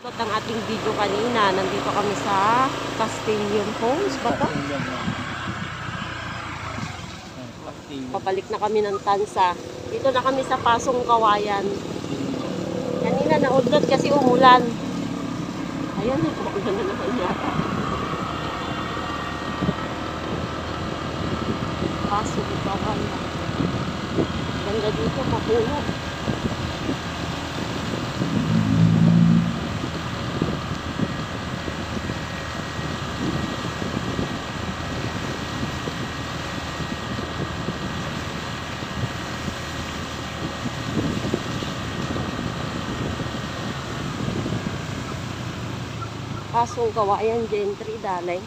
At ang ating video kanina, nandito kami sa Castilian Homes ba to? Pabalik na kami ng Tansa. Dito na kami sa Pasong Kawayan. Kanina naudlot kasi umulan. Ayan, umulan na naman yata. Pasong Kawayan. Ganda dito, mapuno. Pasong Kawayan, Gentry, dalay.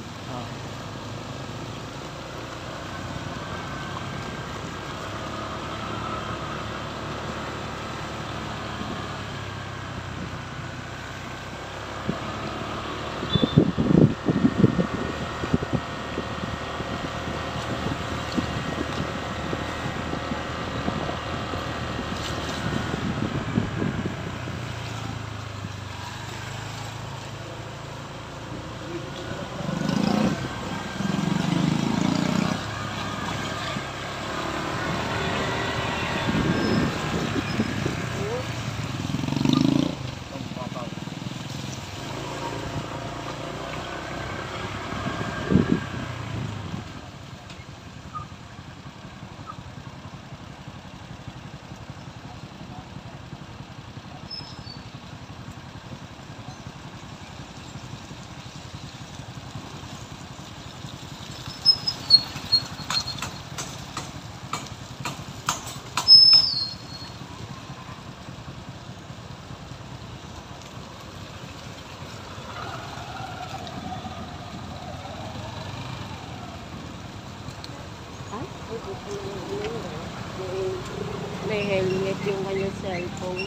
May helmet yung kanyang cellphone.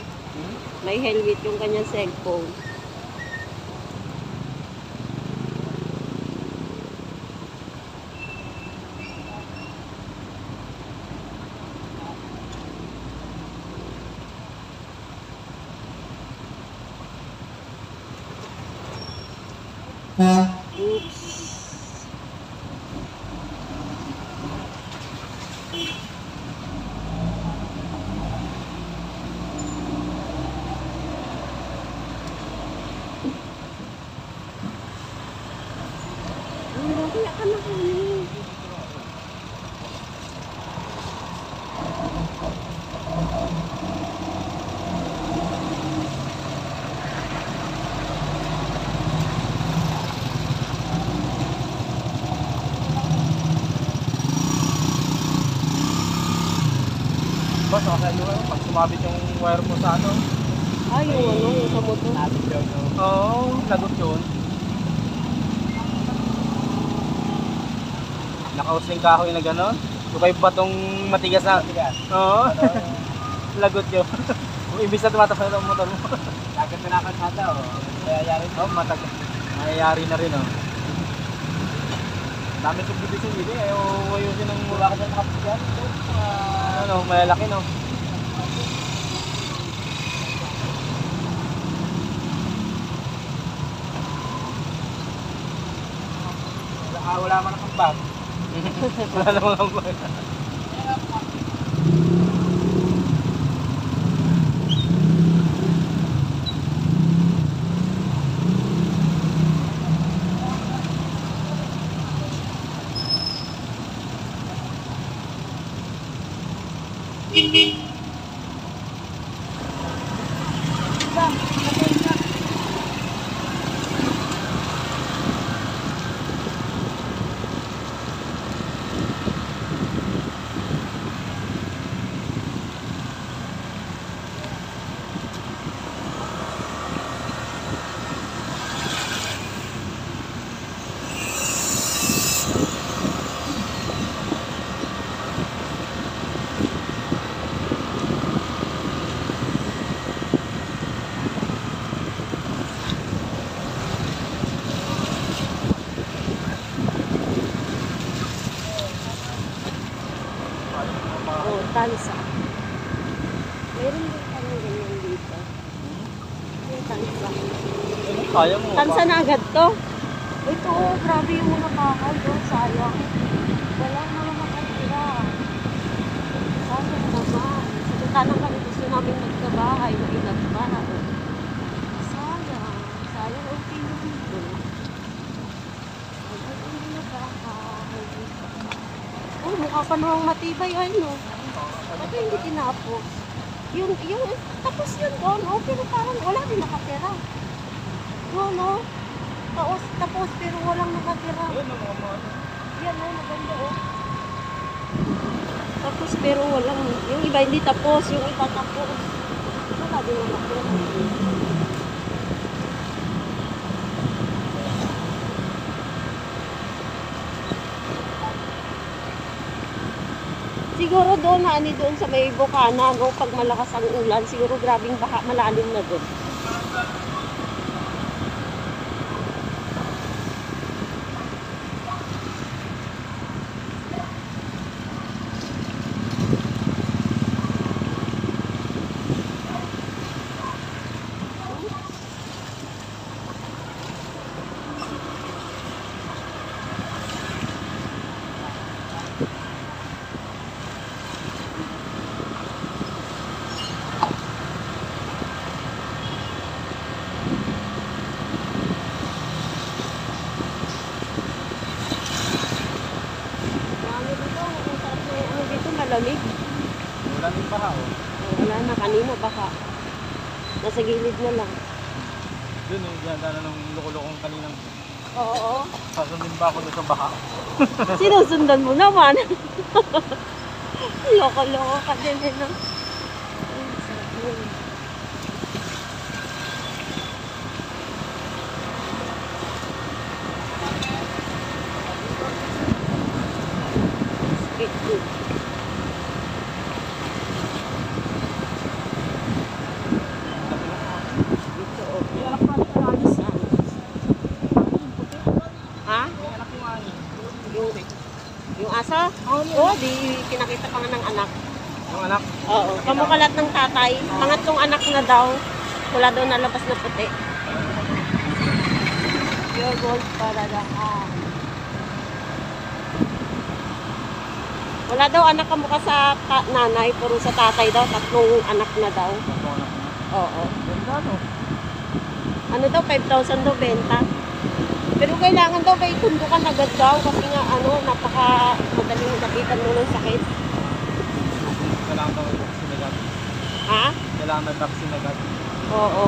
May helmet yung kanyang cellphone. Oops. Kaya ka na kami. Boss, okay nyo pag sumabit yung wire mo sa ano? Ay, yung sa motor. Oo, lagot yun. Nakausling kahoy na gano'n. Lukay batong matigas na. Oo. Lagot yun. Kung ibig na tumatapos na ang motor mo. Lagat na nakasada o. Mayayari na. Oo, mayayari na rin o. Dami subdivision dito. Ayaw ayusin ng mula ka dyan nakapagyan. Ano, malalaki no. Wala man ang bag. Wala naman ang bag. Tansa. Meron din kami ganyan dito. Yung tansa. kaya mo. Tansa na agad to. Ito, grabe yung mga bahay doon. Sayang. Wala naman makatira. Sayang naman. Sagutan kami gusto namin magkabahay na inagbahay. Sayang. Sayang ang pino dito. Sayang ang nagbahay. Oh, mukha pa namang matibay. Ay, no. Ba't hindi tinapos? Yung, tapos yun doon, oh, pero parang wala din nakatira. No, no. Tapos, pero walang nakatira. Ayun ang mga Yan, oh, maganda, oh. Tapos, pero walang, yung iba hindi tapos, yung iba tapos. Wala din nakatira. Siguro doon na ani doon sa may bukana, no, pag malakas ang ulan, siguro grabing baha, malalim na doon. Malamig. wala din baha, oh. Wala na, kanina baka. Nasa gilid na lang. Yun yung ginagana ng loko-lokong kaninang. Oo. Sasundin ba ako doon sa baha? Sinusundan mo naman. Loko-loko ka din, eh, no? Ay, sarap yun. Street food. Ito, okay. Ha? Yung aso? Oo, di kinakita pa nga ng anak. Yung anak? Oo, kamukalat ng tatay. Pangatlong anak na daw. Wala daw nalabas na puti. Pure gold para lahat. Wala daw anak kamukha sa nanay, puro sa tatay daw. Tatlong anak na daw. Yung anak na. Oo. Ganda, no? Ano daw, 5,000 daw benta. Pero kailangan daw may tundukan agad daw kasi nga ano, napaka madaling napitan mo ng sakit. Kailangan daw vaccine agad. Ha? Kailangan may vaccine agad. Oo.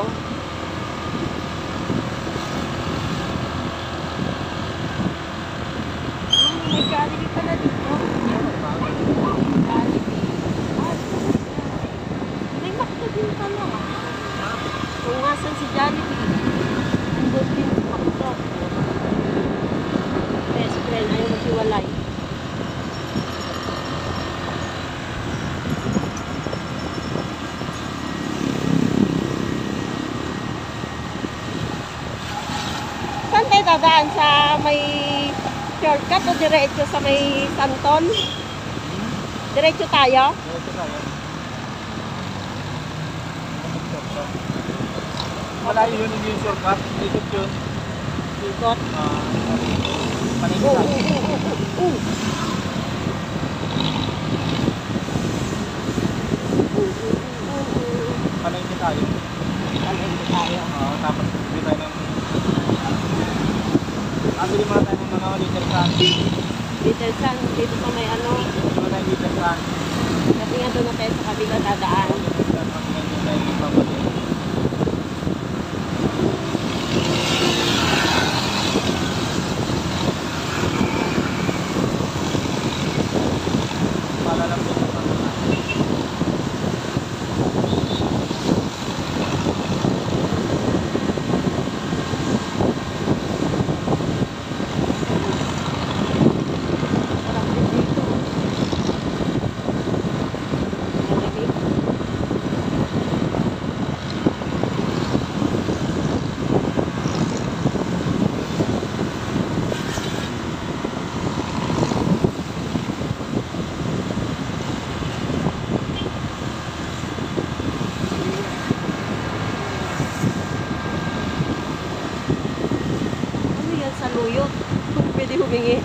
May Jollibee pala dito. Jollibee. May McDo din pala. Kung nasan si Jollibee, andun din si McDo. Best friend, ayaw maghiwalay. Saan tayo dadaan? Sa may shortcut o diretso sa may Santon? Diretso tayo? Ito tayo. Malayo yun, hindi yung shortcut. Ikot yun. Ikot. Paningin Oo, tayo. oo, oo. Paningin tayo. Palengke tayo. Tapos bili tayo ng... Bili muna tayo ng mga liter san. Little Sun, dito sa may ano. Bili muna tayo liter san. Kasi nga doon na tayo sa kabila dadaan. Paningin tayo ng babalik. Palalapit sa pangalaman. Sarap din dito. Malamig. hindi humingi.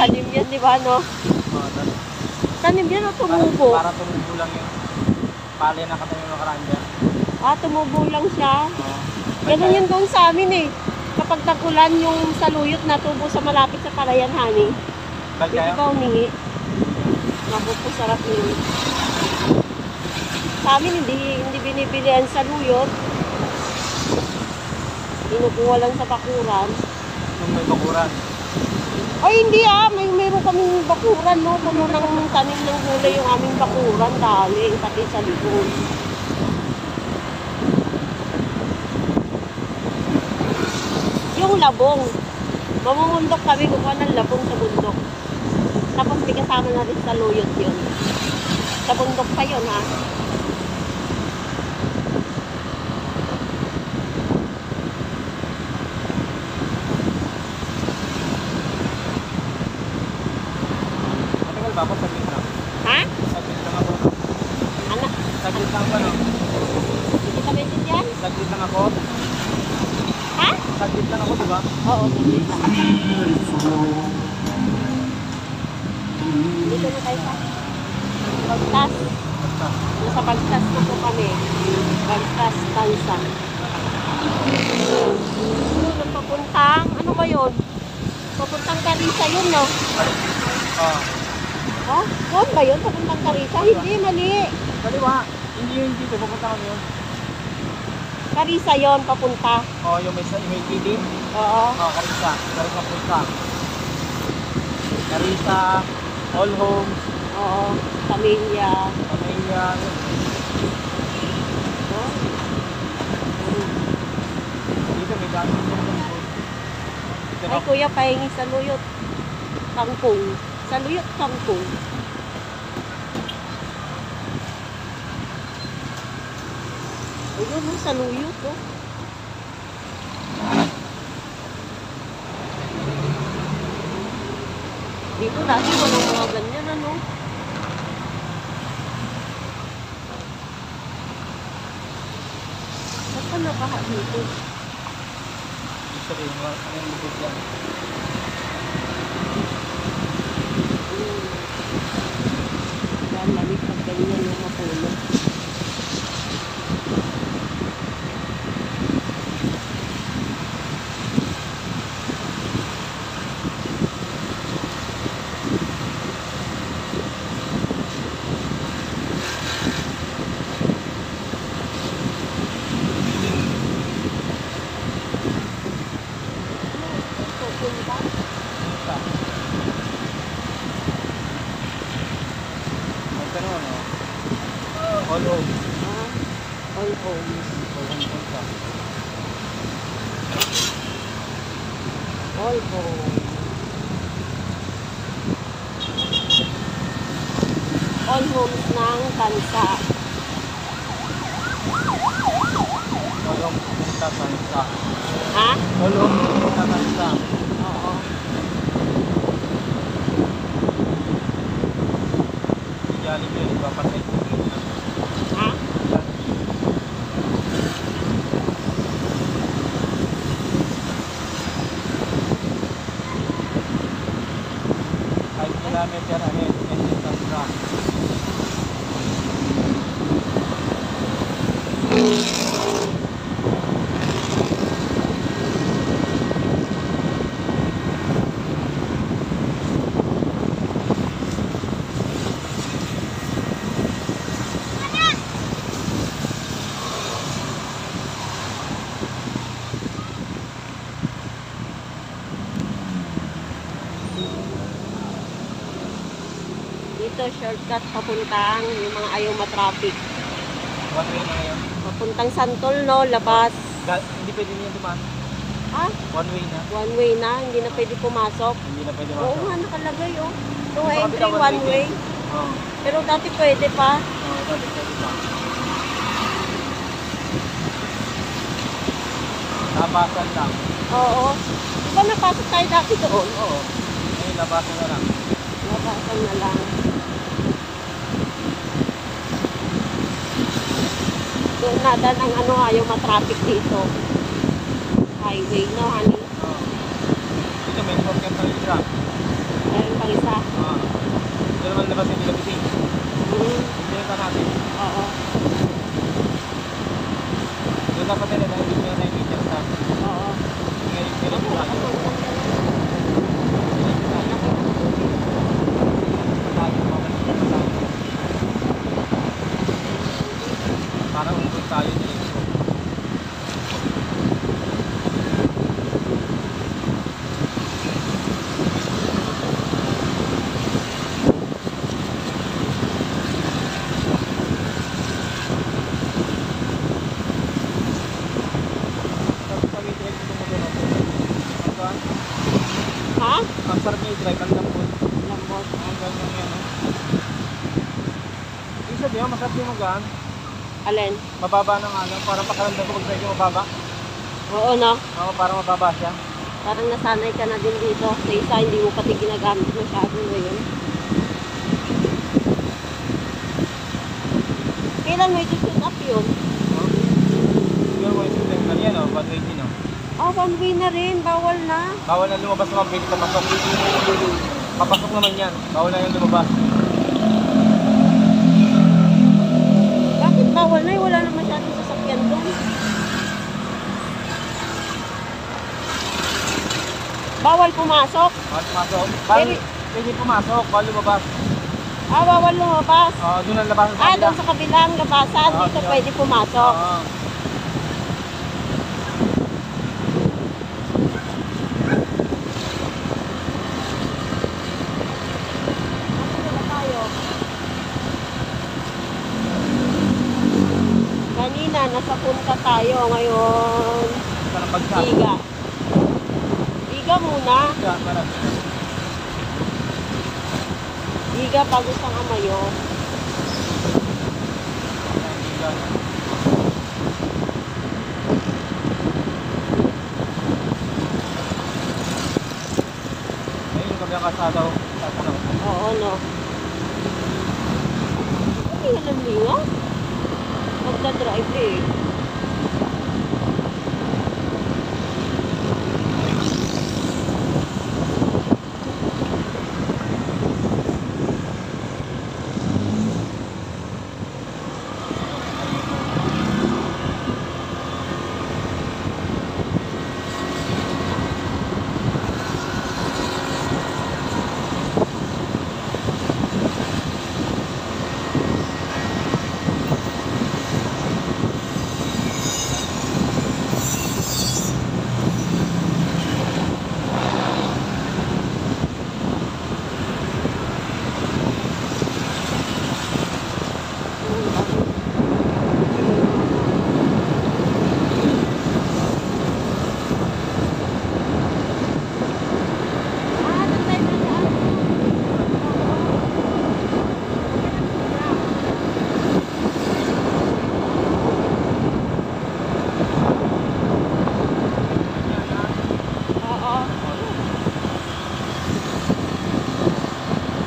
Tanim yan, di ba, no? Tanim yan o tumubo? Para tumubo lang yun. Pali na katayo yung nakaraan dyan. Ah, tumubo lang siya. Oo. Ganun yun doon sa amin eh. Kapag tagulan yung saluyot na tubo sa malapit sa palayan, honey. Bal Pwede kayo? ba humingi? Naku po, sarap yun. Sa amin, hindi binibili ang saluyot. Inukuha lang sa bakuran. Nung may bakuran. Ay, hindi mayroon kaming bakuran, no? Puno ng tanim ng gulay yung aming bakuran. Dali, pati sa likod. Yung labong. Mamumundok kami, kukuha ng labong sa bundok. Tapos may kasama na rin sa luyot yun. Sa bundok pa yun, ha? Matagal ba ako? Saglit lang. Ha? Saglit lang ako. Anak, Saglit lang ba, no? hindi ka maintindihan? Saglit lang ako. Ha? Saglit lang ako, di ba? Oo, hindi lang. Dito na tayo sa Bagtas. Basta. Nasa Bagtas na po kami. Bagtas, Tansa. Ano, papuntang, ano ba yun? Papuntang Carissa yun, no? Oo. Ha? Doon ba yun? Papuntang Carissa? Hindi, mali. Kaliwa. Hindi yun dito. Pupunta kami yun. Carissa yun, papunta. Oo, yung may TV. Oo. Oo, Carissa. Carissa punta. Carissa, All Homes, Oo. Pamilya. Pamilya. Oh. Dito may dami dito. Ay, kuya, pahingi sa luyot. Kangkong. Sa luyot, kangkong. Ayun, no, sa luyot, oh. Dito dati walang mga ganyan, ano? Ba't ka nakaha dito? Ibig sabihin, ano yung lubog yan? Dahil lamig pag ganyan yung mapuno. Pupunta? Punta. Magkano, ano? All Homes. Ah, all homes. All Homes punta. All homes. All homes ng Tansa. All Homes punta, Tansa. Ha? All Homes punta, Tansa. Oo. Jollibee, ipapatay ko dito. Ha? Five kilometer ahead, exit Tansa. Dito, shortcut papuntang yung mga ayaw matraffic. One way na ngayon. Papuntang Santol, no? Labas. Hindi pwede niya dumaan. Ha? One way na. One way na, hindi na pwede pumasok. Hindi na pwede Oo masok. nga, nakalagay, oh. No Sa entry, kabila, one way. Oo. Pero dati pwede pa. Oo, dati pwede pa. Labasan lang. Oo. Di ba napasok tayo dati doon? Oo. Ngayon, labasan na lang. Nabasan na lang. Doon na dan ang ano, ayaw matraffic dito. Highway, no, honey? Oo. Dito may sasakyan pang isa. Meron pang isa. Ito naman labas yung nilabisi. Pinita natin. Oo. Doon dapat nila dahil hindi nyo na yung picture sa Oo. ngayon tayo. Para umukot tayo dito. Ha? Ang sarap niya i-drive, ang lambot. Lambot. Ang ganyan yan, no? Ibig sabihin, masarap yung magaan. Alin? Mababa na nga lang, para pakaramdam ko mag-drive yung mababa. Oo, no? Oo, para mababa siya. Parang nasanay ka na din dito. Sa isa, hindi mo pati ginagamit masyado ngayon. Kailan mo i-tune up yun? No? Siguro ko yung system na yan, no? 120, no? Oh, one way na rin. Bawal na. Bawal na lumabas ng 120 papasok. Papasok naman yan. Bawal na yung lumabas. Bakit bawal na? Wala na masyadong sasakyan doon. Bawal pumasok. Bawal pumasok. Bawal, Pero- pwede pumasok. Bawal lumabas. Ah, bawal lumabas. Doon ang labas sa Ah, kabila. doon sa kabilang labasan. Oo, Dito yun. pwede pumasok. Oo. Nasaan na tayo? Kanina, nasa punta tayo. Ngayon, Saan ang bagsak? Biga. Biga muna. Saan, parang. Biga bago sa Amayo. Ayun yung kabilang kasada ko. Tatanaw. Oo, no. Hindi nga lang linga. Magdadrive eh.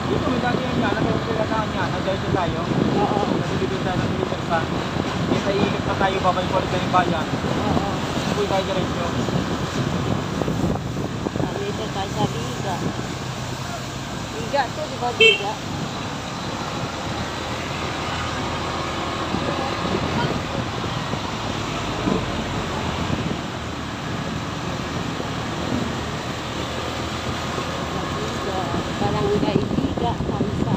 Dito may dati yung yana, pero pinatahan yana, dahil tayo. Oo. Kasi bibinta ng militar pa. Kaya sa iilip na tayo, babalik ulit na yung bayan. Oo. Uy tayo diretso. Dito tayo sa Biga. Biga to, di ba Biga? Biga. Barangay Biga, Kamsa.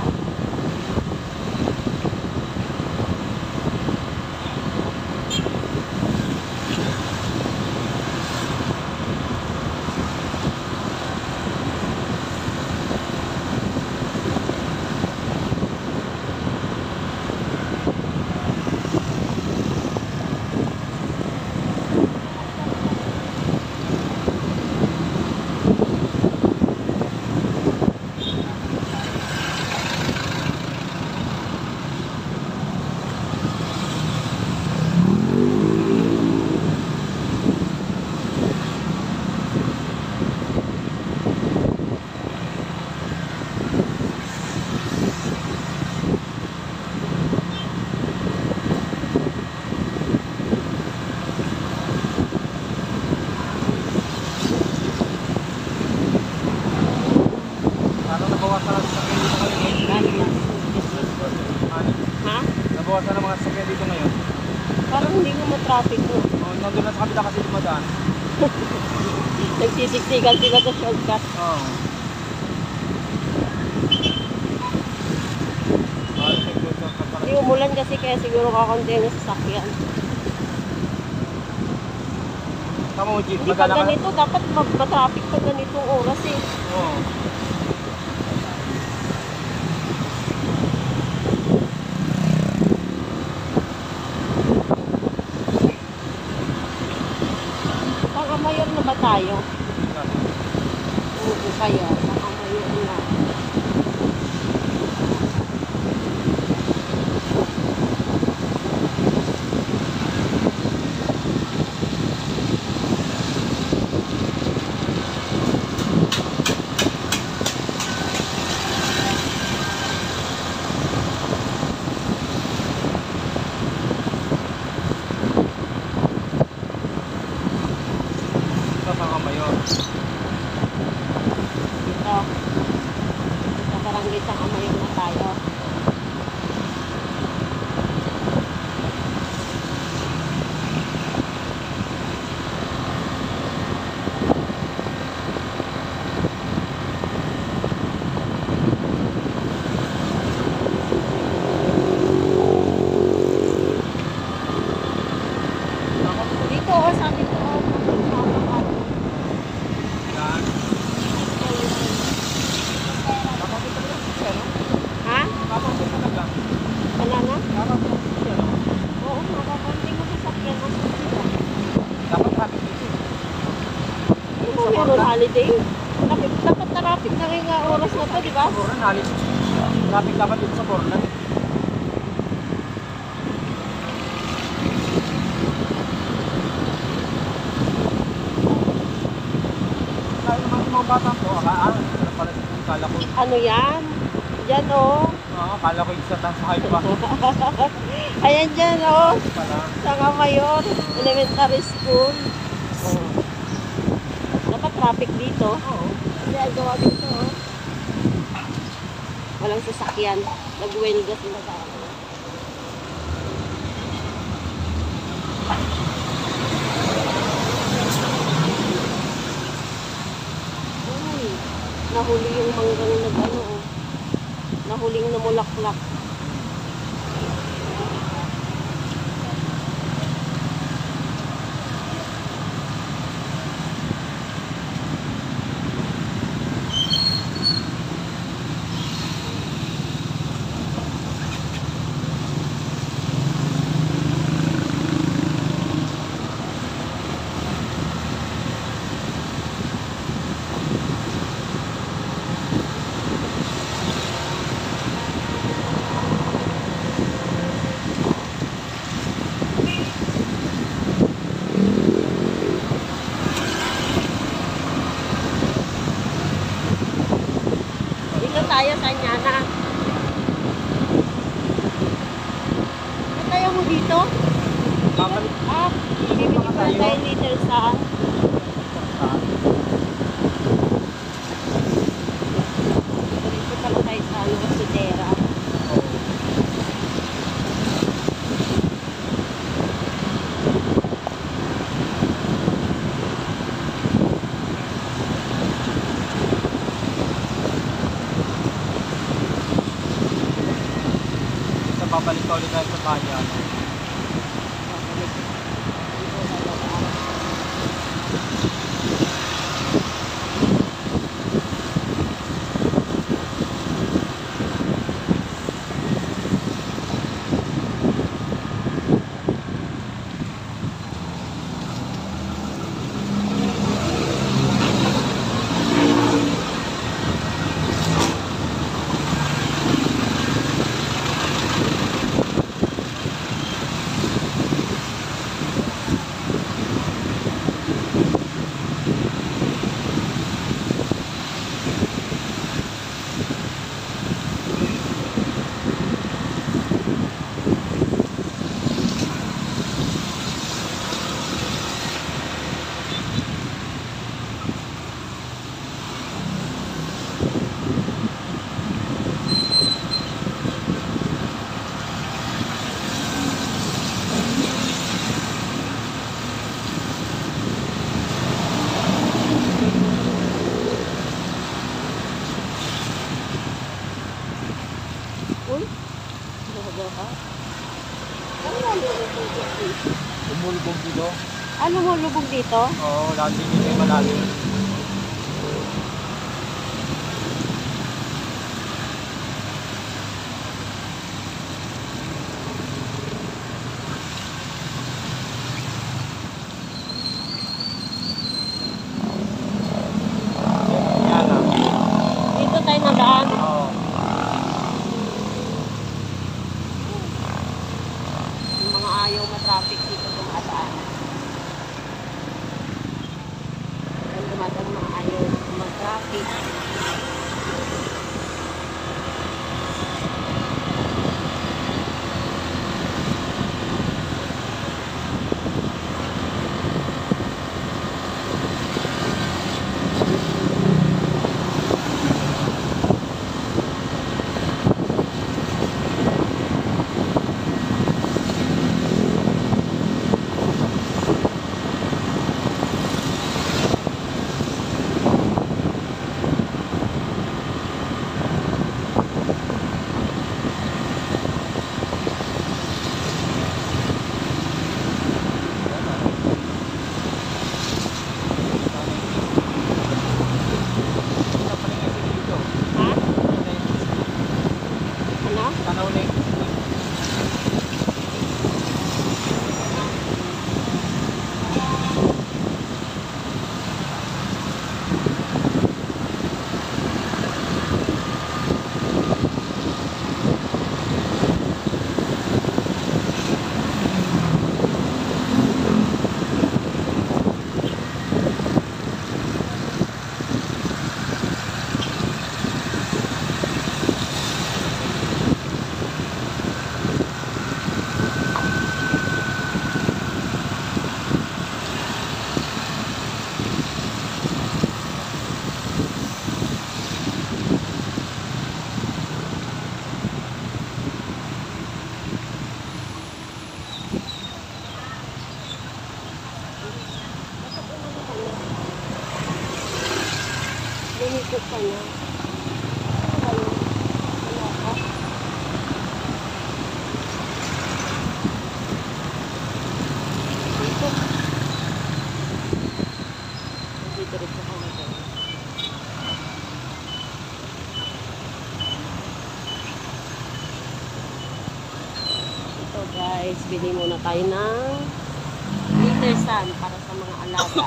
nabawasan ng mga sasakyan dito ngayon. Parang hindi mo matraffic to. Oh, nandun na sa kabila kasi dumadaan. Nagsisiksikan sila sa shortcut. Oo. Hindi umulan kasi kaya siguro kakunti ang sasakyan. Tama mo, Jeep. Hindi pa ganito, dapat matraffic pa ganitong oras eh. Oo. Pang-amayor na ba tayo? Oo kaya, pang-amayor na. Dito. Sa barangay sa Amayor na tayo. Dito, sabi ko, ha? Banana? Oo, makakonting mo sasakyan mo. Hindi mo meron holiday. Dapat traffic na rin nga oras na to, di ba? Traffic dapat dito sa Borlan. Kaya naman yung mga bata ko, kala ko. Ano yan? Diyan oh. Oo, kala ko isa tayo sa hype pa. Ayan dyan oh. Pala. Sa Amayor Elementary School. Oh. Dapat traffic dito. Oo. Kasi ang gawa dito oh. Walang sasakyan. Nag-welga sila sa ano. Uy, nahuli yung manggang nag-ano oh. Nahuling namulaklak. Dito tayo sa Anyana. Ano tayo mo dito? Babalik. Ah, bibili pa tayo later sa dito pala tayo sa Sidera. Babalik ka ulit tayo sa bayan. dito. Ano mo, lubog dito? Oo, lagi dito yung malalim. Yan ah. Dito tayo nadaan. Oo. Yung mga ayaw matraffic dito dumadaan. Yung dumadaan mga ayaw matraffic. Ha? Ano? Tanaw na yung Lumikot ka na. Ano? Wala ka? Dito. Dito rin ka na. Ito guys, bili muna tayo ng winter sun para sa mga alaga.